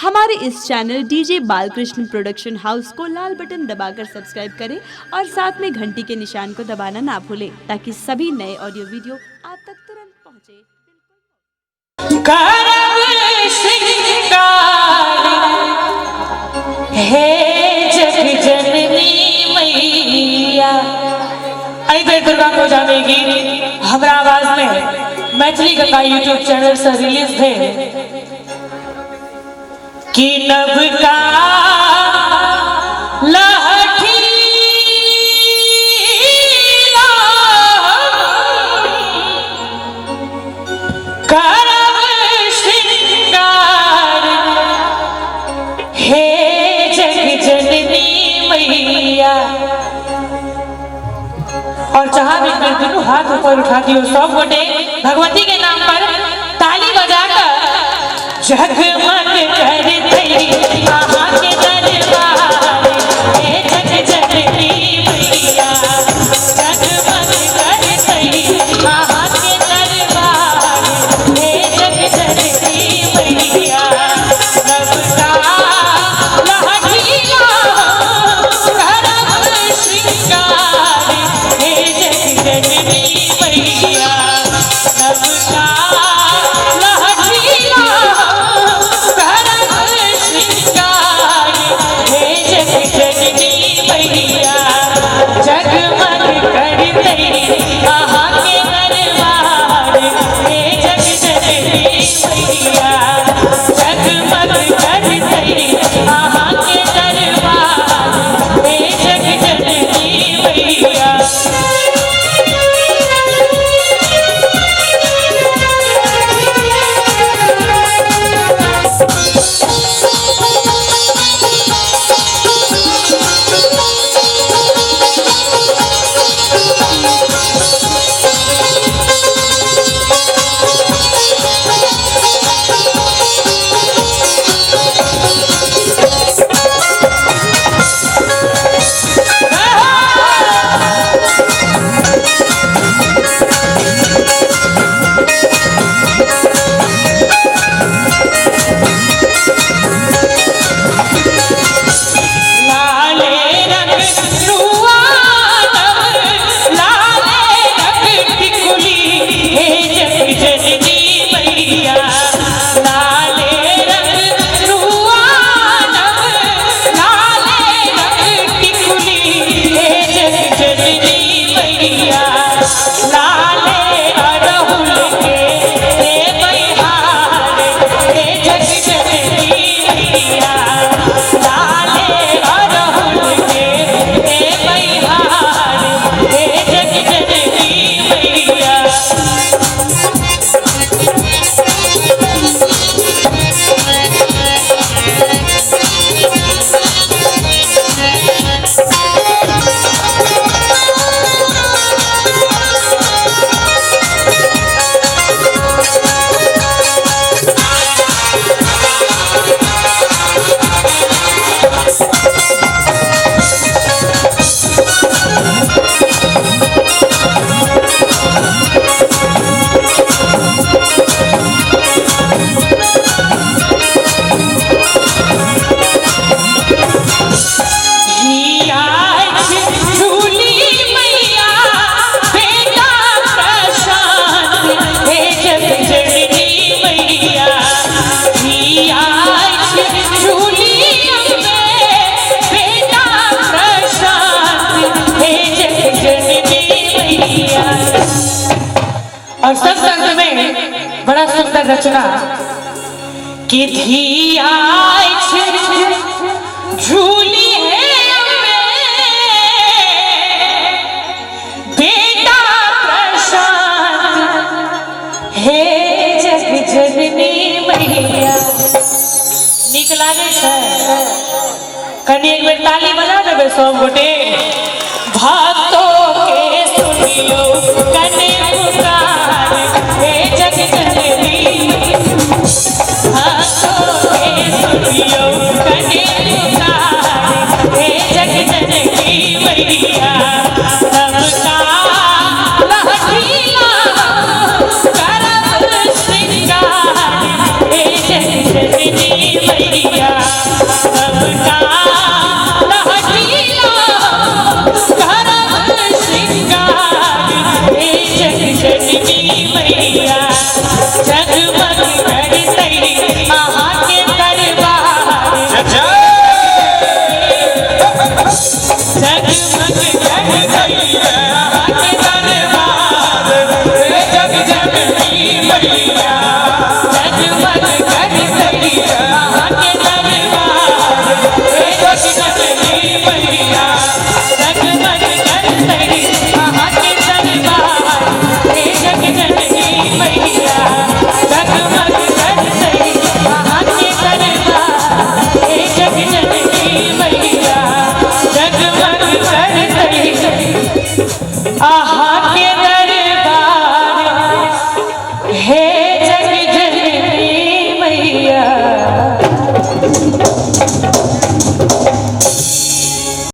हमारे इस channel DJ Balkrishna production house को लाल बटन दबाकर सब्सक्राइब करें और साथ में घंटी के निशान को दबाना ना भूलें ताकि सभी नए ऑडियो वीडियो आप तक तुरंत पहुंचे। दुर्गा पूजा में गीत हमरा आवाज में मैथिली का यूट्यूब चैनल से रिलीज थे कि नवका लहठी करब श्रृंगार हे जग जननी मैया। और जहां भी मैं दोनों हाथ ऊपर उठा दियो सब गोटे भगवती के नाम पर ताली बजाकर जगमग करते आहा के दरबार हे जग जननी मैया। जगमग करते आहा के दरबार हे जग जननी मैया। नवका लहठी करब श्रृंगार हे जग जननी मैया। नवका लहठी करब श्रृंगार हे जग जननी मैया। जगमग करते आहा के दरबार हे जग जननी मैया। जगमग करते आहा के दरबार हे जग जननी मैया। और सब संत में बड़ा सुंदर रचना कि धिया झूली है बेटा प्रशांत हे जग जननी मैया। नीक लागे छै कनी एक बेर ताली बजा देबे सब गोटे। भक्तों के सुनियो कने पुकार हे जग जननी। भक्तों के सुनियो